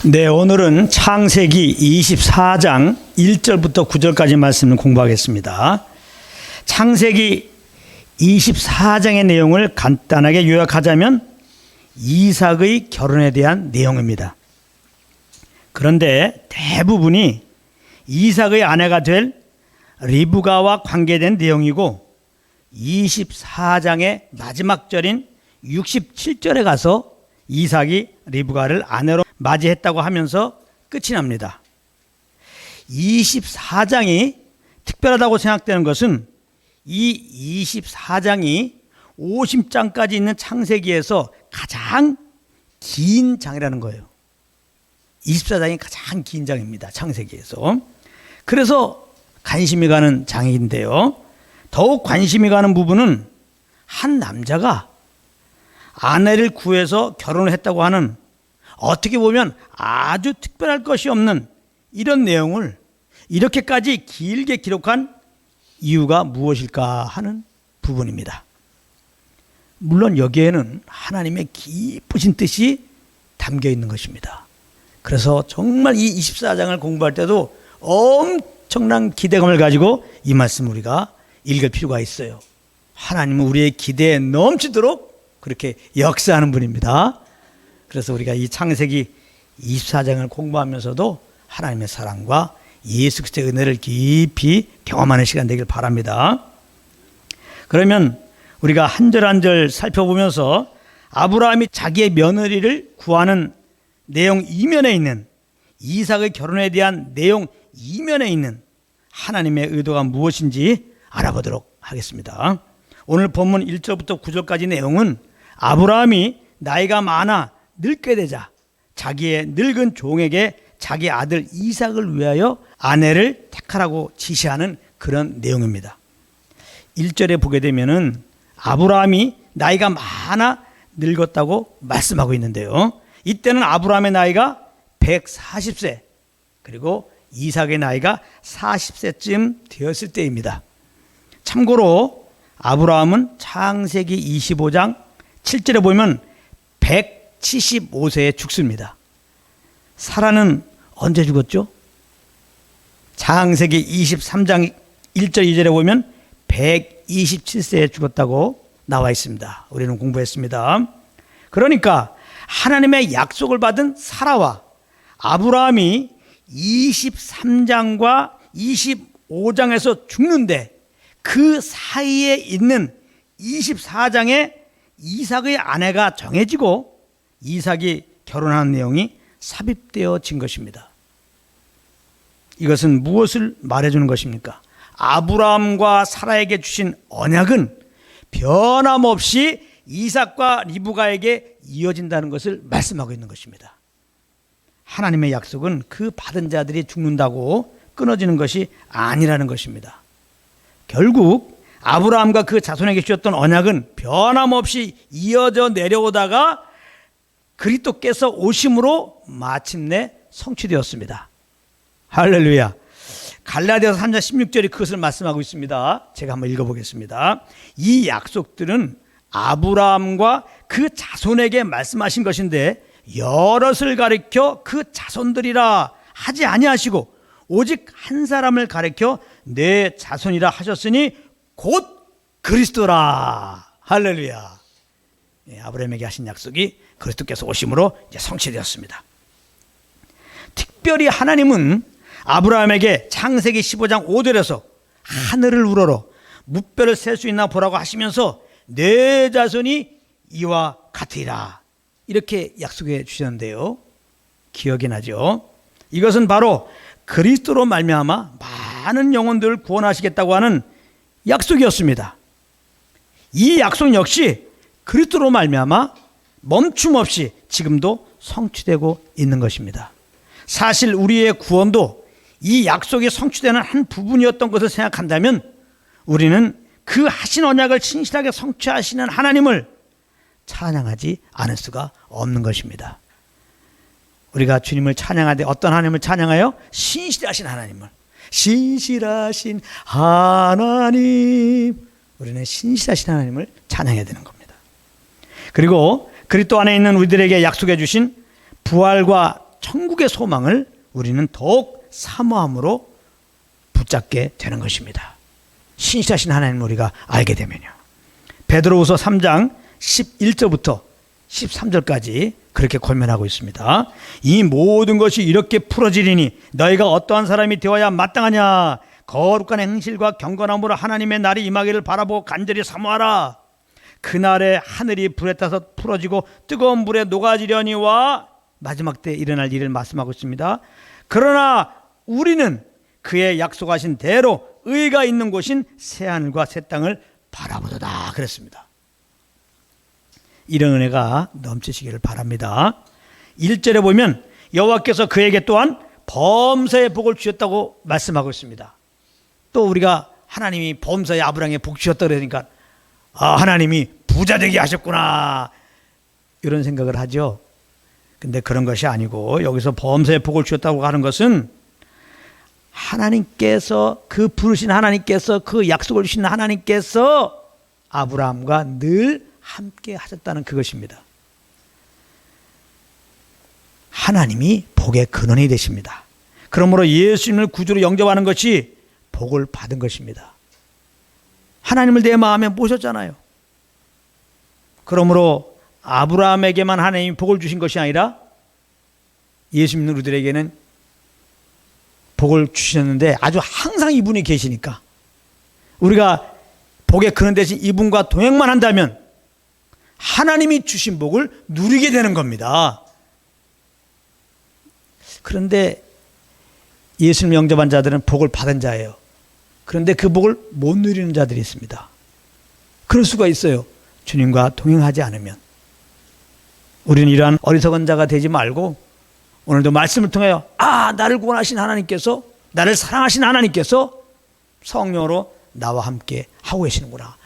네, 오늘은 창세기 24장 1절부터 9절까지 말씀을 공부하겠습니다. 창세기 24장의 내용을 간단하게 요약하자면 이삭의 결혼에 대한 내용입니다. 그런데 대부분이 이삭의 아내가 될 리브가와 관계된 내용이고 24장의 마지막 절인 67절에 가서 이삭이 리브가를 아내로 맞이했다고 하면서 끝이 납니다. 24장이 특별하다고 생각되는 것은 이 24장이 50장까지 있는 창세기에서 가장 긴 장이라는 거예요. 24장이 가장 긴 장입니다. 창세기에서. 그래서 관심이 가는 장인데요. 더욱 관심이 가는 부분은 한 남자가 아내를 구해서 결혼을 했다고 하는 어떻게 보면 아주 특별할 것이 없는 이런 내용을 이렇게까지 길게 기록한 이유가 무엇일까 하는 부분입니다. 물론 여기에는 하나님의 깊으신 뜻이 담겨 있는 것입니다. 그래서 정말 이 24장을 공부할 때도 엄청난 기대감을 가지고 이 말씀을 우리가 읽을 필요가 있어요. 하나님은 우리의 기대에 넘치도록 그렇게 역사하는 분입니다. 그래서 우리가 이 창세기 24장을 공부하면서도 하나님의 사랑과 예수 그리스도의 은혜를 깊이 경험하는 시간 되길 바랍니다. 그러면 우리가 한 절 한 절 살펴보면서 아브라함이 자기의 며느리를 구하는 내용 이면에 있는 이삭의 결혼에 대한 내용 이면에 있는 하나님의 의도가 무엇인지 알아보도록 하겠습니다. 오늘 본문 1절부터 9절까지 내용은 아브라함이 나이가 많아 늙게 되자 자기의 늙은 종에게 자기 아들 이삭을 위하여 아내를 택하라고 지시하는 그런 내용입니다. 1절에 보게 되면은 아브라함이 나이가 많아 늙었다고 말씀하고 있는데요. 이때는 아브라함의 나이가 140세 그리고 이삭의 나이가 40세쯤 되었을 때입니다. 참고로 아브라함은 창세기 25장 7절에 보면 175세에 죽습니다. 사라는 언제 죽었죠? 창세기 23장 1절 2절에 보면 127세에 죽었다고 나와 있습니다. 우리는 공부했습니다. 그러니까 하나님의 약속을 받은 사라와 아브라함이 23장과 25장에서 죽는데 그 사이에 있는 24장에 이삭의 아내가 정해지고 이삭이 결혼한 내용이 삽입되어진 것입니다. 이것은 무엇을 말해주는 것입니까? 아브라함과 사라에게 주신 언약은 변함없이 이삭과 리브가에게 이어진다는 것을 말씀하고 있는 것입니다. 하나님의 약속은 그 받은 자들이 죽는다고 끊어지는 것이 아니라는 것입니다. 결국 아브라함과 그 자손에게 주셨던 언약은 변함없이 이어져 내려오다가 그리스도께서 오심으로 마침내 성취되었습니다. 할렐루야. 갈라디아서 3장 16절이 그것을 말씀하고 있습니다. 제가 한번 읽어보겠습니다. 이 약속들은 아브라함과 그 자손에게 말씀하신 것인데 여럿을 가리켜 그 자손들이라 하지 아니하시고 오직 한 사람을 가리켜 내 자손이라 하셨으니 곧 그리스도라. 할렐루야. 아브라함에게 하신 약속이 그리스도께서 오심으로 이제 성취되었습니다. 특별히 하나님은 아브라함에게 창세기 15장 5절에서 하늘을 우러러 무뼈를 셀 수 있나 보라고 하시면서 내 자손이 이와 같으리라 이렇게 약속해 주셨는데요. 기억이 나죠? 이것은 바로 그리스도로 말미암아 많은 영혼들을 구원하시겠다고 하는 약속이었습니다. 이 약속 역시 그리스도로 말미암아 멈춤 없이 지금도 성취되고 있는 것입니다. 사실 우리의 구원도 이 약속이 성취되는 한 부분이었던 것을 생각한다면 우리는 그 하신 언약을 신실하게 성취하시는 하나님을 찬양하지 않을 수가 없는 것입니다. 우리가 주님을 찬양할 때 어떤 하나님을 찬양해요? 신실하신 하나님을. 신실하신 하나님. 우리는 신실하신 하나님을 찬양해야 되는 겁니다. 그리고 그리스도 안에 있는 우리들에게 약속해 주신 부활과 천국의 소망을 우리는 더욱 사모함으로 붙잡게 되는 것입니다. 신실하신 하나님을 우리가 알게 되면요. 베드로후서 3장 11절부터 13절까지 그렇게 권면하고 있습니다. 이 모든 것이 이렇게 풀어지리니 너희가 어떠한 사람이 되어야 마땅하냐. 거룩한 행실과 경건함으로 하나님의 날이 임하기를 바라보고 간절히 사모하라. 그날에 하늘이 불에 타서 풀어지고 뜨거운 물에 녹아지려니와 마지막 때 일어날 일을 말씀하고 있습니다. 그러나 우리는 그의 약속하신 대로 의가 있는 곳인 새하늘과 새 땅을 바라보도다 그랬습니다. 이런 은혜가 넘치시기를 바랍니다. 1절에 보면 여호와께서 그에게 또한 범사의 복을 주셨다고 말씀하고 있습니다. 또 우리가 하나님이 범사의 아브라함에 복 주셨다 그러니까 하나님이 부자 되게 하셨구나 이런 생각을 하죠. 근데 그런 것이 아니고 여기서 범사의 복을 주셨다고 하는 것은 하나님께서 그 부르신 하나님께서 그 약속을 주신 하나님께서 아브라함과 늘 함께 하셨다는 그것입니다. 하나님이 복의 근원이 되십니다. 그러므로 예수님을 구주로 영접하는 것이 복을 받은 것입니다. 하나님을 내 마음에 모셨잖아요. 그러므로 아브라함에게만 하나님이 복을 주신 것이 아니라 예수 믿는 우리들에게는 복을 주셨는데 아주 항상 이분이 계시니까 우리가 복의 근원 대신 이분과 동행만 한다면 하나님이 주신 복을 누리게 되는 겁니다. 그런데 예수님 영접한 자들은 복을 받은 자예요. 그런데 그 복을 못 누리는 자들이 있습니다. 그럴 수가 있어요. 주님과 동행하지 않으면. 우리는 이러한 어리석은 자가 되지 말고 오늘도 말씀을 통하여 나를 구원하신 하나님께서, 나를 사랑하신 하나님께서 성령으로 나와 함께 하고 계시는구나.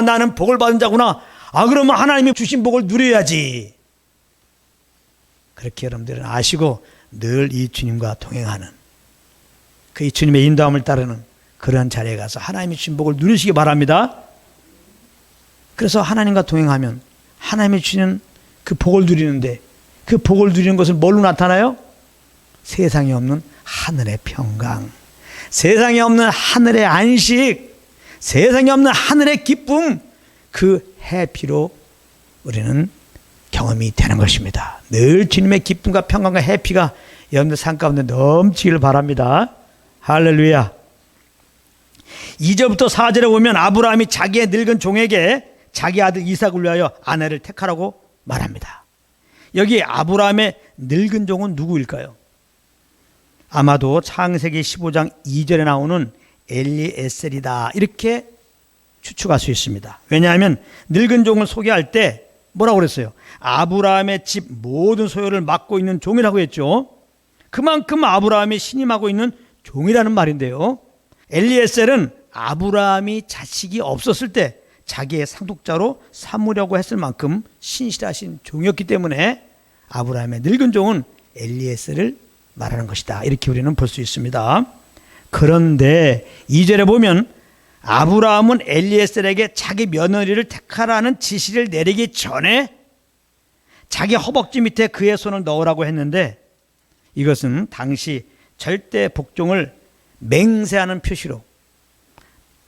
나는 복을 받은 자구나. 그러면 하나님이 주신 복을 누려야지. 그렇게 여러분들은 아시고 늘 이 주님과 동행하는 그 이 주님의 인도함을 따르는 그런 자리에 가서 하나님이 주신 복을 누리시기 바랍니다. 그래서 하나님과 동행하면 하나님이 주시는 그 복을 누리는데 그 복을 누리는 것은 뭘로 나타나요? 세상에 없는 하늘의 평강, 세상에 없는 하늘의 안식, 세상에 없는 하늘의 기쁨, 그 해피로 우리는 경험이 되는 것입니다. 늘 주님의 기쁨과 평강과 해피가 여러분들 삶 가운데 넘치기를 바랍니다. 할렐루야. 2절부터 4절에 보면 아브라함이 자기의 늙은 종에게 자기 아들 이삭을 위하여 아내를 택하라고 말합니다. 여기 아브라함의 늙은 종은 누구일까요? 아마도 창세기 15장 2절에 나오는 엘리에셀이다 이렇게 추측할 수 있습니다. 왜냐하면 늙은 종을 소개할 때 뭐라고 그랬어요? 아브라함의 집 모든 소유를 맡고 있는 종이라고 했죠. 그만큼 아브라함이 신임하고 있는 종이라는 말인데요. 엘리에셀은 아브라함이 자식이 없었을 때 자기의 상속자로 삼으려고 했을 만큼 신실하신 종이었기 때문에 아브라함의 늙은 종은 엘리에셀을 말하는 것이다 이렇게 우리는 볼 수 있습니다. 그런데 2절에 보면 아브라함은 엘리에셀에게 자기 며느리를 택하라는 지시를 내리기 전에 자기 허벅지 밑에 그의 손을 넣으라고 했는데 이것은 당시 절대 복종을 맹세하는 표시로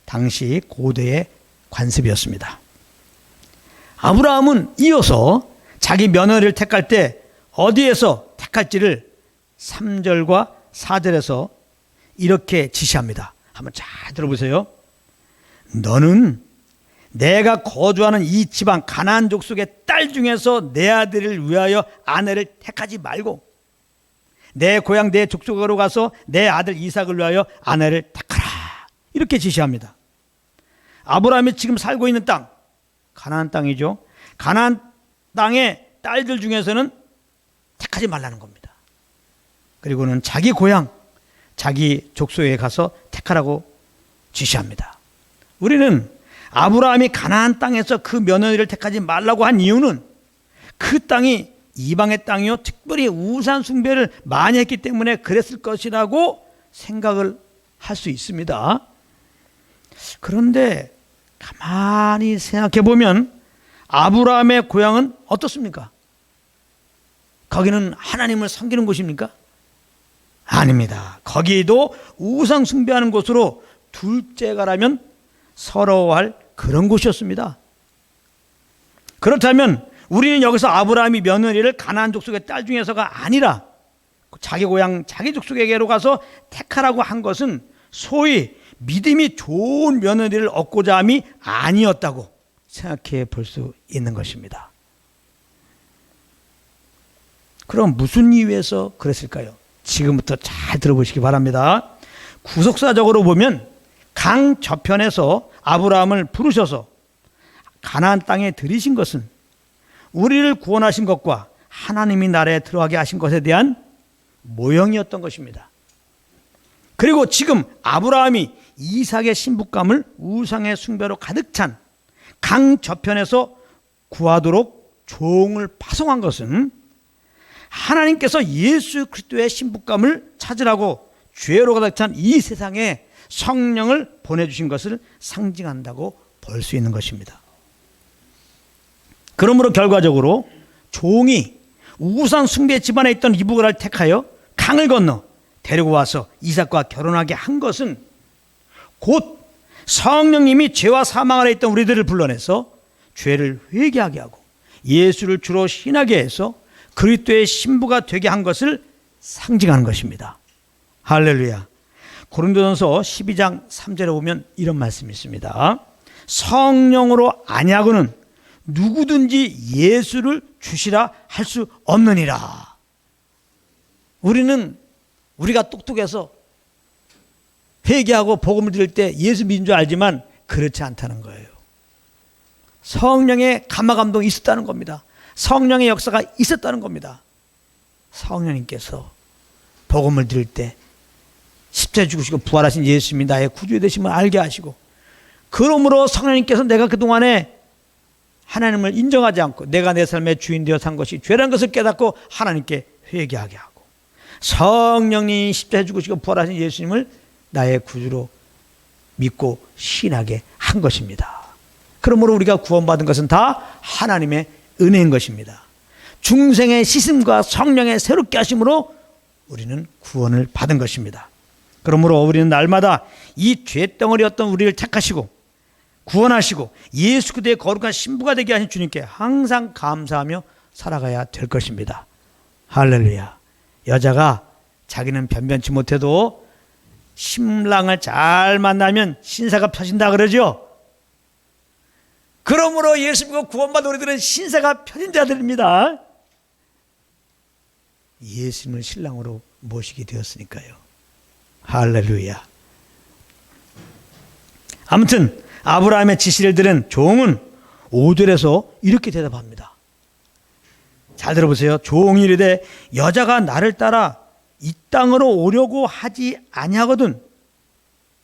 당시 고대의 관습이었습니다. 아브라함은 이어서 자기 며느리를 택할 때 어디에서 택할지를 3절과 4절에서 이렇게 지시합니다. 한번 잘 들어보세요. 너는 내가 거주하는 이 지방 가나안 족속의 딸 중에서 내 아들을 위하여 아내를 택하지 말고 내 고향 내 족속으로 가서 내 아들 이삭을 위하여 아내를 택하라 이렇게 지시합니다. 아브라함이 지금 살고 있는 땅 가나안 땅이죠. 가나안 땅의 딸들 중에서는 택하지 말라는 겁니다. 그리고는 자기 고향 자기 족속에 가서 택하라고 지시합니다. 우리는 아브라함이 가나안 땅에서 그 며느리를 택하지 말라고 한 이유는 그 땅이 이방의 땅이요 특별히 우상 숭배를 많이 했기 때문에 그랬을 것이라고 생각을 할 수 있습니다. 그런데 가만히 생각해 보면 아브라함의 고향은 어떻습니까? 거기는 하나님을 섬기는 곳입니까? 아닙니다. 거기도 우상 숭배하는 곳으로 둘째가라면 서러워할 그런 곳이었습니다. 그렇다면 우리는 여기서 아브라함이 며느리를 가나안 족속의 딸 중에서가 아니라 자기 고향 자기 족속에게로 가서 택하라고 한 것은 소위 믿음이 좋은 며느리를 얻고자 함이 아니었다고 생각해 볼 수 있는 것입니다. 그럼 무슨 이유에서 그랬을까요? 지금부터 잘 들어보시기 바랍니다. 구속사적으로 보면 강 저편에서 아브라함을 부르셔서 가나안 땅에 들이신 것은 우리를 구원하신 것과 하나님이 나라에 들어가게 하신 것에 대한 모형이었던 것입니다. 그리고 지금 아브라함이 이삭의 신부감을 우상의 숭배로 가득 찬 강 저편에서 구하도록 종을 파송한 것은 하나님께서 예수 그리스도의 신부감을 찾으라고 죄로 가득 찬 이 세상에 성령을 보내주신 것을 상징한다고 볼 수 있는 것입니다. 그러므로 결과적으로 종이 우상 숭배 집안에 있던 이브가를 택하여 강을 건너 데리고 와서 이삭과 결혼하게 한 것은 곧 성령님이 죄와 사망 아래 있던 우리들을 불러내서 죄를 회개하게 하고 예수를 주로 신하게 해서 그리스도의 신부가 되게 한 것을 상징하는 것입니다. 할렐루야. 고린도전서 12장 3절에 보면 이런 말씀이 있습니다. 성령으로 아니하고는 누구든지 예수를 주시라 할 수 없느니라. 우리가 똑똑해서 회개하고 복음을 드릴 때 예수 믿는 줄 알지만 그렇지 않다는 거예요. 성령의 감화감동이 있었다는 겁니다. 성령의 역사가 있었다는 겁니다. 성령님께서 복음을 드릴 때 십자가에 죽으시고 부활하신 예수님이 나의 구주 되심을 알게 하시고, 그러므로 성령님께서 내가 그동안에 하나님을 인정하지 않고 내가 내 삶의 주인 되어 산 것이 죄라는 것을 깨닫고 하나님께 회개하게 하고, 성령님이 십자가에 죽으시고 부활하신 예수님을 나의 구주로 믿고 신하게 한 것입니다. 그러므로 우리가 구원받은 것은 다 하나님의 은혜인 것입니다. 중생의 씻음과 성령의 새롭게 하심으로 우리는 구원을 받은 것입니다. 그러므로 우리는 날마다 이 죄덩어리였던 우리를 택하시고 구원하시고 예수 그리스도의 거룩한 신부가 되게 하신 주님께 항상 감사하며 살아가야 될 것입니다. 할렐루야. 여자가 자기는 변변치 못해도 신랑을 잘 만나면 신사가 펴진다 그러죠. 그러므로 예수 믿고 구원받은 우리들은 신사가 펴진 자들입니다. 예수님을 신랑으로 모시게 되었으니까요. 할렐루야. 아무튼 아브라함의 지시를 들은 종은 5절에서 이렇게 대답합니다. 잘 들어보세요. 종이 이르되 여자가 나를 따라 이 땅으로 오려고 하지 아니하거든,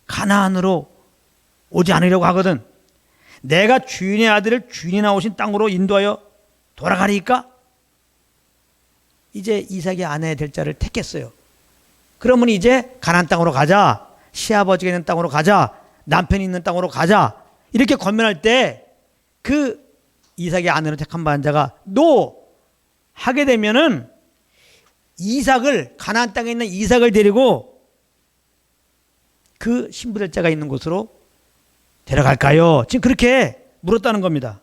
가나안으로 오지 않으려고 하거든, 내가 주인의 아들을 주인이 나오신 땅으로 인도하여 돌아가리까? 이제 이삭의 아내 될 자를 택했어요. 그러면 이제 가나안 땅으로 가자, 시아버지가 있는 땅으로 가자, 남편이 있는 땅으로 가자, 이렇게 권면할 때 그 이삭의 아내를 택한 자가 너 하게 되면은 이삭을, 가나안 땅에 있는 이삭을 데리고 그 신부될 자가 있는 곳으로 데려갈까요? 지금 그렇게 물었다는 겁니다.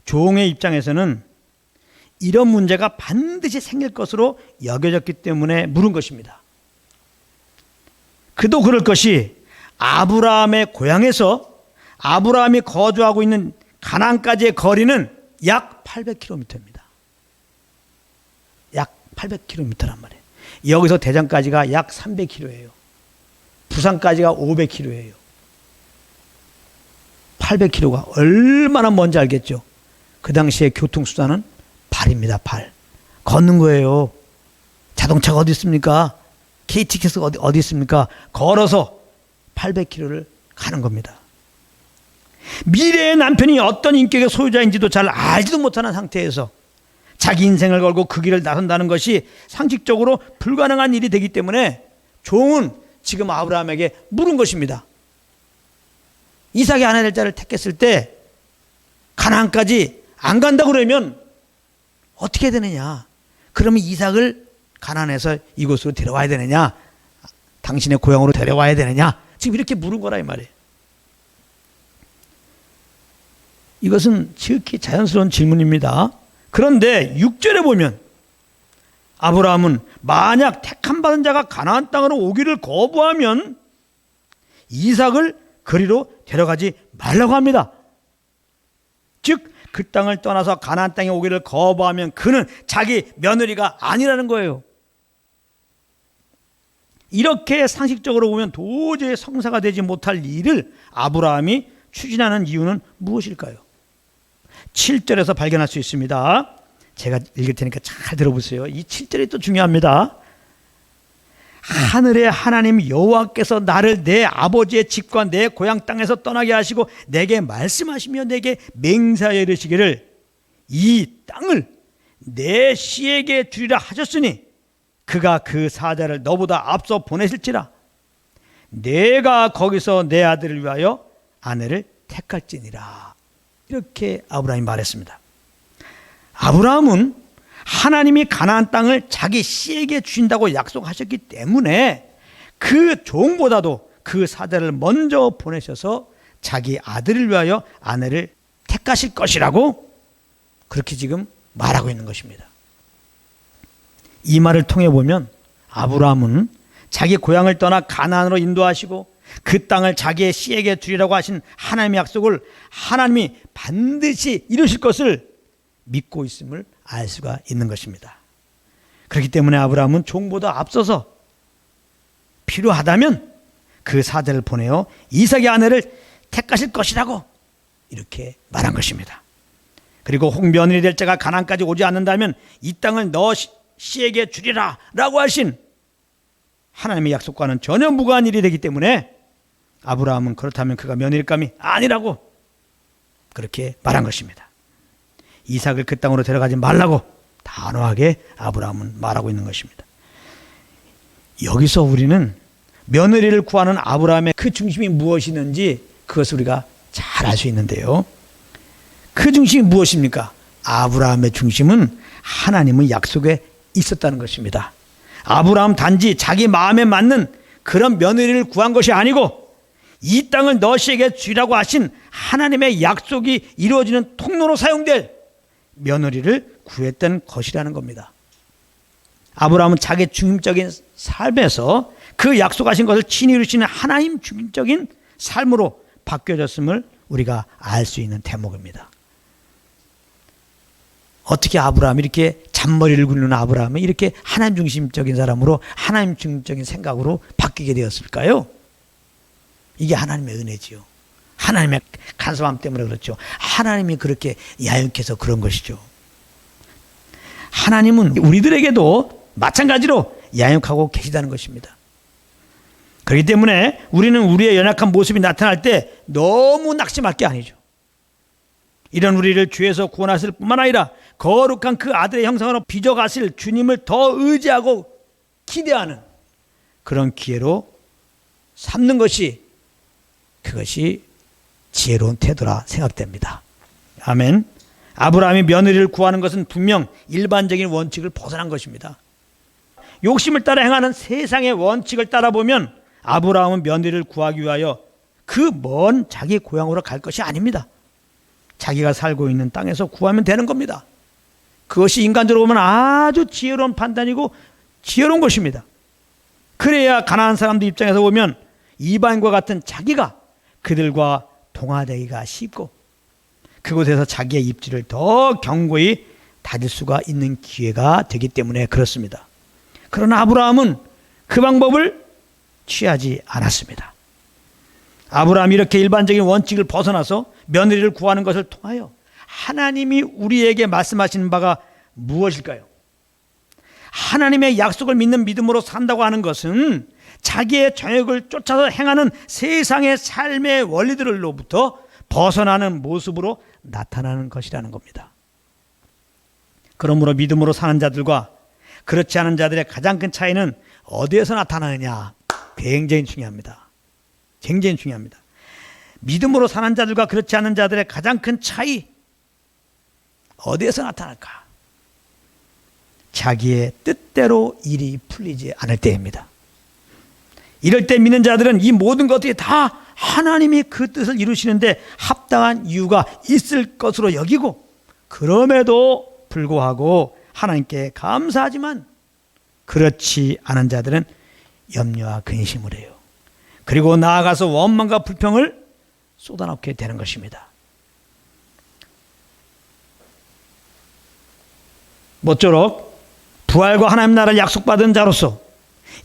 종의 입장에서는 이런 문제가 반드시 생길 것으로 여겨졌기 때문에 물은 것입니다. 그도 그럴 것이 아브라함의 고향에서 아브라함이 거주하고 있는 가나안까지의 거리는 약 800km입니다. 약 800km란 말이에요. 여기서 대전까지가 약 300km예요. 부산까지가 500km예요. 800km가 얼마나 먼지 알겠죠? 그 당시에 교통수단은 발입니다. 발. 걷는 거예요. 자동차가 어디 있습니까? KTX가 어디 있습니까? 걸어서 800km를 가는 겁니다. 미래의 남편이 어떤 인격의 소유자인지도 잘 알지도 못하는 상태에서 자기 인생을 걸고 그 길을 나선다는 것이 상식적으로 불가능한 일이 되기 때문에 종은 지금 아브라함에게 물은 것입니다. 이삭의 아내 될 자를 택했을 때 가나안까지 안 간다고 그러면 어떻게 해야 되느냐? 그러면 이삭을 가나안에서 이곳으로 데려와야 되느냐? 당신의 고향으로 데려와야 되느냐? 지금 이렇게 물은 거라 이 말이에요. 이것은 지극히 자연스러운 질문입니다. 그런데 6절에 보면 아브라함은 만약 택함받은 자가 가나안 땅으로 오기를 거부하면 이삭을 그리로 데려가지 말라고 합니다. 즉 그 땅을 떠나서 가나안 땅에 오기를 거부하면 그는 자기 며느리가 아니라는 거예요. 이렇게 상식적으로 보면 도저히 성사가 되지 못할 일을 아브라함이 추진하는 이유는 무엇일까요? 7절에서 발견할 수 있습니다. 제가 읽을 테니까 잘 들어보세요. 이 7절이 또 중요합니다. 하늘의 하나님 여호와께서 나를 내 아버지의 집과 내 고향 땅에서 떠나게 하시고 내게 말씀하시며 내게 맹세하여 이르시기를 이 땅을 내 씨에게 주리라 하셨으니 그가 그 사자를 너보다 앞서 보내실지라 내가 거기서 내 아들을 위하여 아내를 택할지니라. 이렇게 아브라함이 말했습니다. 아브라함은 하나님이 가나안 땅을 자기 씨에게 주신다고 약속하셨기 때문에 그 종보다도 그 사자를 먼저 보내셔서 자기 아들을 위하여 아내를 택하실 것이라고 그렇게 지금 말하고 있는 것입니다. 이 말을 통해 보면 아브라함은 자기 고향을 떠나 가나안으로 인도하시고 그 땅을 자기의 씨에게 주리라고 하신 하나님의 약속을 하나님이 반드시 이루실 것을 믿고 있음을 알 수가 있는 것입니다. 그렇기 때문에 아브라함은 종보다 앞서서 필요하다면 그 사자를 보내어 이삭의 아내를 택하실 것이라고 이렇게 말한 것입니다. 그리고 혹 며느리 될 자가 가나안까지 오지 않는다면 이 땅을 너 씨에게 주리라 라고 하신 하나님의 약속과는 전혀 무관한 일이 되기 때문에 아브라함은 그렇다면 그가 며느리감이 아니라고 그렇게 말한 것입니다. 이삭을 그 땅으로 데려가지 말라고 단호하게 아브라함은 말하고 있는 것입니다. 여기서 우리는 며느리를 구하는 아브라함의 그 중심이 무엇이는지 그것을 우리가 잘 알 수 있는데요. 그 중심이 무엇입니까? 아브라함의 중심은 하나님의 약속에 있었다는 것입니다. 아브라함 단지 자기 마음에 맞는 그런 며느리를 구한 것이 아니고 이 땅을 너희에게 주라고 하신 하나님의 약속이 이루어지는 통로로 사용될 며느리를 구했던 것이라는 겁니다. 아브라함은 자기 중심적인 삶에서 그 약속하신 것을 친히 이루시는 하나님 중심적인 삶으로 바뀌어졌음을 우리가 알 수 있는 대목입니다. 어떻게 아브라함이 이렇게 잔머리를 굴리는 아브라함이 이렇게 하나님 중심적인 사람으로 하나님 중심적인 생각으로 바뀌게 되었을까요? 이게 하나님의 은혜지요. 하나님의 간섭함 때문에 그렇죠. 하나님이 그렇게 야육해서 그런 것이죠. 하나님은 우리들에게도 마찬가지로 야육하고 계시다는 것입니다. 그렇기 때문에 우리는 우리의 연약한 모습이 나타날 때 너무 낙심할 게 아니죠. 이런 우리를 죄에서 구원하실 뿐만 아니라 거룩한 그 아들의 형상으로 빚어가실 주님을 더 의지하고 기대하는 그런 기회로 삼는 것이 그것이 지혜로운 태도라 생각됩니다. 아멘. 아브라함이 며느리를 구하는 것은 분명 일반적인 원칙을 벗어난 것입니다. 욕심을 따라 행하는 세상의 원칙을 따라 보면 아브라함은 며느리를 구하기 위하여 그 먼 자기 고향으로 갈 것이 아닙니다. 자기가 살고 있는 땅에서 구하면 되는 겁니다. 그것이 인간적으로 보면 아주 지혜로운 판단이고 지혜로운 것입니다. 그래야 가나안 사람들 입장에서 보면 이방인과 같은 자기가 그들과 동화되기가 쉽고 그곳에서 자기의 입지를 더 견고히 다질 수가 있는 기회가 되기 때문에 그렇습니다. 그러나 아브라함은 그 방법을 취하지 않았습니다. 아브라함이 이렇게 일반적인 원칙을 벗어나서 며느리를 구하는 것을 통하여 하나님이 우리에게 말씀하시는 바가 무엇일까요? 하나님의 약속을 믿는 믿음으로 산다고 하는 것은 자기의 정욕을 쫓아서 행하는 세상의 삶의 원리들로부터 벗어나는 모습으로 나타나는 것이라는 겁니다. 그러므로 믿음으로 사는 자들과 그렇지 않은 자들의 가장 큰 차이는 어디에서 나타나느냐? 굉장히 중요합니다. 굉장히 중요합니다. 믿음으로 사는 자들과 그렇지 않은 자들의 가장 큰 차이 어디에서 나타날까? 자기의 뜻대로 일이 풀리지 않을 때입니다. 이럴 때 믿는 자들은 이 모든 것들이 다 하나님이 그 뜻을 이루시는데 합당한 이유가 있을 것으로 여기고, 그럼에도 불구하고 하나님께 감사하지만 그렇지 않은 자들은 염려와 근심을 해요. 그리고 나아가서 원망과 불평을 쏟아놓게 되는 것입니다. 모쪼록 부활과 하나님 나라를 약속받은 자로서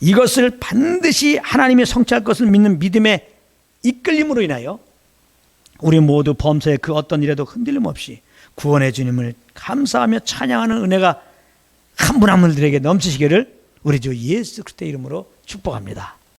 이것을 반드시 하나님이 성취할 것을 믿는 믿음의 이끌림으로 인하여 우리 모두 범사의 그 어떤 일에도 흔들림 없이 구원의 주님을 감사하며 찬양하는 은혜가 한 분 한 분들에게 넘치시기를 우리 주 예수 그리스도의 이름으로 축복합니다.